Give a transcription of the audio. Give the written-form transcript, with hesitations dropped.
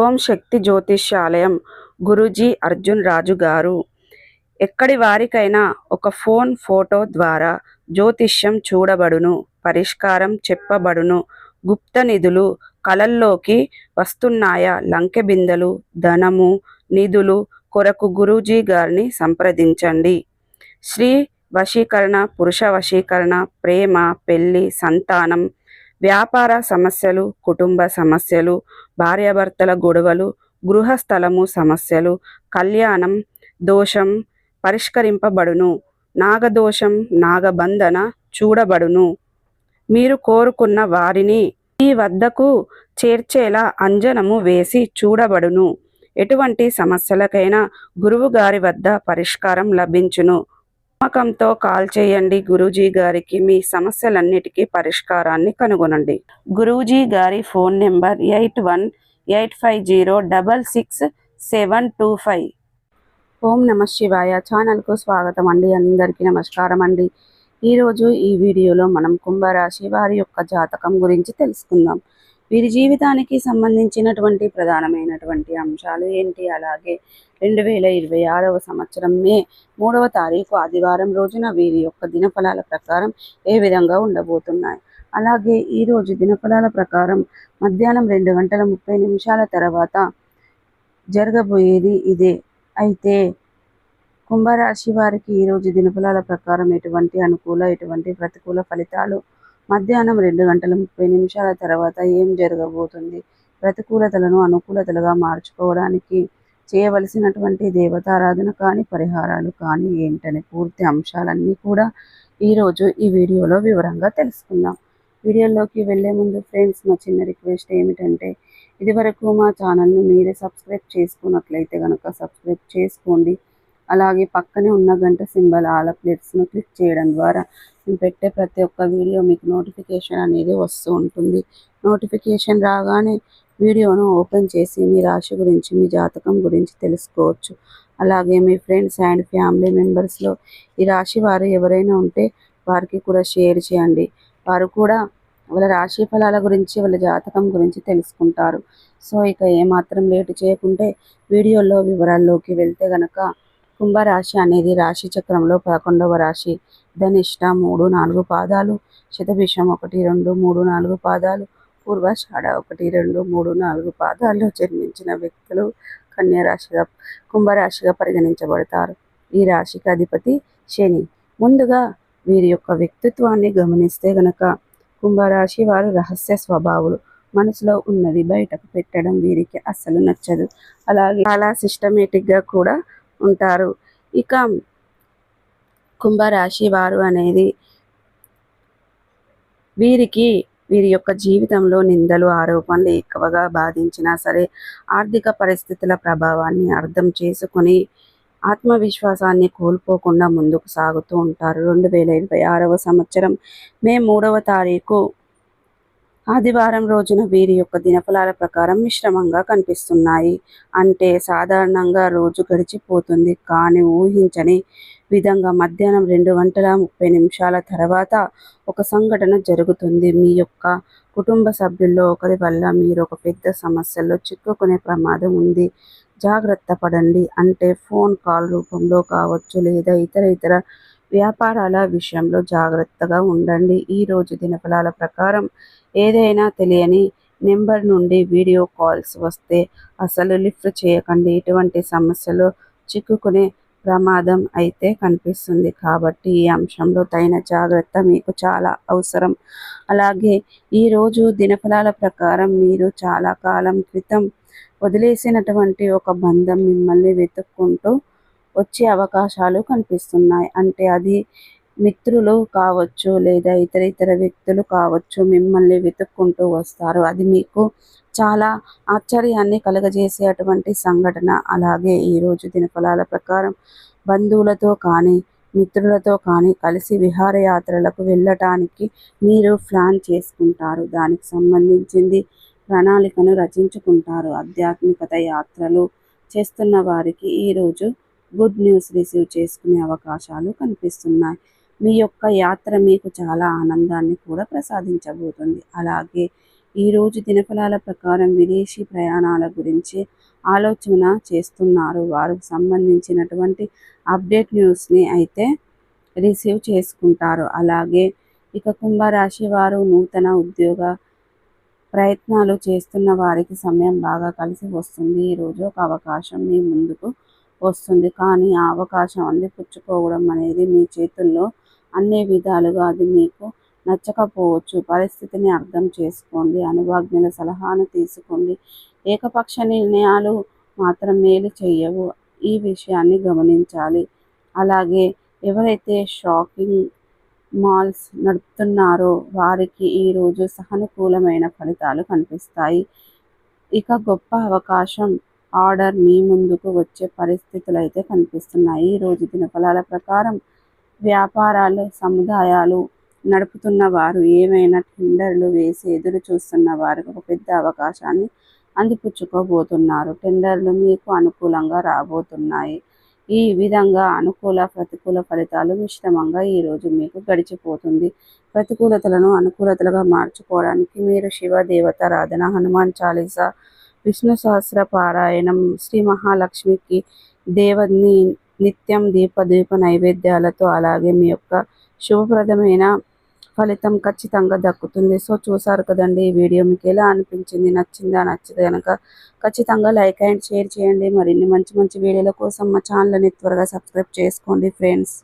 ఓం శక్తి జ్యోతిష్యాలయం గురూజీ అర్జున్ రాజు గారు. ఎక్కడి వారికైనా ఒక ఫోటో ద్వారా జ్యోతిష్యం చూడబడును, పరిష్కారం చెప్పబడును. గుప్త నిధులు కలల్లోకి వస్తున్నాయా? లంకె బిందెలు, ధనము, నిధులు కొరకు గురూజీ గారిని సంప్రదించండి. స్త్రీ వశీకరణ, పురుష వశీకరణ, ప్రేమ, పెళ్లి, సంతానం, వ్యాపార సమస్యలు, కుటుంబ సమస్యలు, భార్యాభర్తల గొడవలు, గృహస్థలము సమస్యలు, కళ్యాణం దోషం పరిష్కరింపబడును. నాగదోషం, నాగబంధన చూడబడును. మీరు కోరుకున్న వారిని మీ వద్దకు చేర్చేలా అంజనము వేసి చూడబడును. ఎటువంటి సమస్యలకైనా గురువు గారి వద్ద పరిష్కారం లభించును. నమ్మకంతో కాల్ చేయండి గురూజీ గారికి. మీ సమస్యలన్నిటికీ పరిష్కారాన్ని కనుగొనండి. గురూజీ గారి ఫోన్ నెంబర్ 8185066725. ఓం నమ శివాయ. ఛానల్కు స్వాగతం అండి. అందరికీ నమస్కారం అండి. ఈరోజు ఈ వీడియోలో మనం కుంభరాశి వారి యొక్క జాతకం గురించి తెలుసుకుందాం. వీరి జీవితానికి సంబంధించినటువంటి ప్రధానమైనటువంటి అంశాలు ఏంటి, అలాగే 2026వ సంవత్సరం మే 3వ తారీఖు ఆదివారం రోజున వీరి యొక్క దినఫలాల ప్రకారం ఏ విధంగా ఉండబోతున్నాయి, అలాగే ఈరోజు దినఫలాల ప్రకారం మధ్యాహ్నం 2:30 తర్వాత జరగబోయేది ఇదే. అయితే కుంభరాశి వారికి ఈరోజు దినఫలాల ప్రకారం ఎటువంటి అనుకూల, ఎటువంటి ప్రతికూల ఫలితాలు, మధ్యాహ్నం 2:30 తర్వాత ఏం జరగబోతుంది, ప్రతికూలతలను అనుకూలతలుగా మార్చుకోవడానికి చేయవలసినటువంటి దేవతారాధన కానీ, పరిహారాలు కానీ ఏంటనే పూర్తి అంశాలన్నీ కూడా ఈరోజు ఈ వీడియోలో వివరంగా తెలుసుకుందాం. వీడియోలోకి వెళ్ళే ముందు ఫ్రెండ్స్, మా చిన్న రిక్వెస్ట్ ఏమిటంటే, ఇదివరకు మా ఛానల్ను మీరే సబ్స్క్రైబ్ చేసుకున్నట్లయితే కనుక సబ్స్క్రైబ్ చేసుకోండి. అలాగే పక్కనే ఉన్న గంట సింబల్ ఆల్ అప్డేట్స్ను క్లిక్ చేయడం ద్వారా మేము పెట్టే ప్రతి ఒక్క వీడియో మీకు నోటిఫికేషన్ అనేది వస్తూ ఉంటుంది. నోటిఫికేషన్ రాగానే వీడియోను ఓపెన్ చేసి మీ రాశి గురించి, మీ జాతకం గురించి తెలుసుకోవచ్చు. అలాగే మీ ఫ్రెండ్స్ అండ్ ఫ్యామిలీ మెంబర్స్లో ఈ రాశి వారు ఎవరైనా ఉంటే వారికి కూడా షేర్ చేయండి. వారు కూడా వాళ్ళ రాశి ఫలాల గురించి, వాళ్ళ జాతకం గురించి తెలుసుకుంటారు. సో ఇక ఏమాత్రం లేటు చేయకుంటే వీడియోలో వివరాల్లోకి వెళ్తే గనక, కుంభరాశి అనేది రాశి చక్రంలో 11వ రాశి. ధనిష్ట 3, 4 పాదాలు, శతభిషం 1, 2, 3, 4 పాదాలు, పూర్వాషాఢ 1, 2, 3, 4 పాదాల్లో జన్మించిన వ్యక్తులు కన్యారాశిగా, కుంభరాశిగా పరిగణించబడతారు. ఈ రాశికి అధిపతి శని. ముందుగా వీరి యొక్క వ్యక్తిత్వాన్ని గమనిస్తే గనక, కుంభరాశి వారు రహస్య స్వభావులు. మనసులో ఉన్నది బయటకు పెట్టడం వీరికి అస్సలు నచ్చదు. అలాగే చాలా సిస్టమేటిక్గా కూడా ఉంటారు. ఇక కుంభరాశి వారు అనేది వీరి యొక్క జీవితంలో నిందలు, ఆరోపణలు ఎక్కువగా బాధించినా సరే ఆర్థిక పరిస్థితుల ప్రభావాన్ని అర్థం చేసుకుని ఆత్మవిశ్వాసాన్ని కోల్పోకుండా ముందుకు సాగుతూ ఉంటారు. 2026వ సంవత్సరం మే 3వ తారీఖు ఆదివారం రోజున వీరి యొక్క దినఫలాల ప్రకారం మిశ్రమంగా కనిపిస్తున్నాయి. అంటే సాధారణంగా రోజు గడిచిపోతుంది, కానీ ఊహించని విధంగా మధ్యాహ్నం 2:30 తర్వాత ఒక సంఘటన జరుగుతుంది. మీ యొక్క కుటుంబ సభ్యుల్లో ఒకరి వల్ల మీరు ఒక పెద్ద సమస్యలో చిక్కుకునే ప్రమాదం ఉంది. జాగ్రత్త పడండి. అంటే ఫోన్ కాల్ రూపంలో కావచ్చు, లేదా ఇతర వ్యాపారాల విషయంలో జాగ్రత్తగా ఉండండి. ఈరోజు దినఫలాల ప్రకారం ఏదైనా తెలియని నెంబర్ నుండి వీడియో కాల్స్ వస్తే అసలు లిఫ్ట్ చేయకండి. ఇటువంటి సమస్యలో చిక్కుకునే ప్రమాదం అయితే కనిపిస్తుంది. కాబట్టి ఈ అంశంలో తగిన జాగ్రత్త మీకు చాలా అవసరం. అలాగే ఈరోజు దినఫలాల ప్రకారం మీరు చాలా కాలం క్రితం వదిలేసినటువంటి ఒక బంధం మిమ్మల్ని వెతుక్కుంటూ వచ్చే అవకాశాలు కనిపిస్తున్నాయి. అంటే అది మిత్రులు కావచ్చు, లేదా ఇతర వ్యక్తులు కావచ్చు, మిమ్మల్ని వెతుక్కుంటూ వస్తారు. అది మీకు చాలా ఆశ్చర్యాన్ని కలుగజేసే అటువంటి సంఘటన. అలాగే ఈరోజు దినఫలాల ప్రకారం బంధువులతో కానీ, మిత్రులతో కానీ కలిసి విహారయాత్రలకు వెళ్ళటానికి మీరు ప్లాన్ చేసుకుంటారు. దానికి సంబంధించింది ప్రణాళికను రచించుకుంటారు. ఆధ్యాత్మికత యాత్రలు చేస్తున్న వారికి ఈరోజు గుడ్ న్యూస్ రిసీవ్ చేసుకునే అవకాశాలు కనిపిస్తున్నాయి. మీ యొక్క యాత్ర మీకు చాలా ఆనందాన్ని కూడా ప్రసాదించబోతుంది. అలాగే ఈరోజు దినఫలాల ప్రకారం విదేశీ ప్రయాణాల గురించి ఆలోచన చేస్తున్నారు. వారికి సంబంధించినటువంటి అప్డేట్ న్యూస్ని అయితే రిసీవ్ చేసుకుంటారు. అలాగే ఇక కుంభరాశి వారు నూతన ఉద్యోగ ప్రయత్నాలు చేస్తున్న వారికి సమయం బాగా కలిసి వస్తుంది. ఈరోజు ఒక అవకాశం మీ ముందుకు వస్తుంది, కానీ ఆ అవకాశం అందిపుచ్చుకోవడం అనేది మీ చేతుల్లో అన్ని విధాలుగా అది మీకు నచ్చకపోవచ్చు. పరిస్థితిని అర్థం చేసుకోండి, అనుభవజ్ఞుల సలహాను తీసుకోండి. ఏకపక్ష నిర్ణయాలు మాత్రం మేలు చేయవు, ఈ విషయాన్ని గమనించాలి. అలాగే ఎవరైతే షాపింగ్ మాల్స్ నడుపుతున్నారో వారికి ఈరోజు సానుకూలమైన ఫలితాలు కనిపిస్తాయి. ఇక గొప్ప అవకాశం ఆర్డర్ మీ ముందుకు వచ్చే పరిస్థితులు అయితే కనిపిస్తున్నాయి. ఈరోజు దినఫలాల ప్రకారం వ్యాపారాలు సముదాయాలు నడుపుతున్న వారు ఏమైనా టెండర్లు వేసి ఎదురు చూస్తున్న వారికి ఒక పెద్ద అవకాశాన్ని అందిపుచ్చుకోబోతున్నారు. టెండర్లు మీకు అనుకూలంగా రాబోతున్నాయి. ఈ విధంగా అనుకూల ప్రతికూల ఫలితాలు మిశ్రమంగా ఈరోజు మీకు గడిచిపోతుంది. ప్రతికూలతలను అనుకూలతలుగా మార్చుకోవడానికి మీరు శివ దేవతారాధన, హనుమాన్ చాలీసా, విష్ణు సహస్ర పారాయణం, శ్రీ మహాలక్ష్మికి దేవుని నిత్యం దీప నైవేద్యాలతో అలాగే మీ యొక్క శుభప్రదమైన ఫలితం ఖచ్చితంగా దక్కుతుంది. సో చూసారు కదండి, ఈ వీడియో మీకు ఎలా అనిపించింది? నచ్చిందా? నచ్చితే కనుక ఖచ్చితంగా లైక్ అండ్ షేర్ చేయండి. మరిన్ని మంచి మంచి వీడియోల కోసం మా ఛానల్ని త్వరగా సబ్స్క్రైబ్ చేసుకోండి ఫ్రెండ్స్.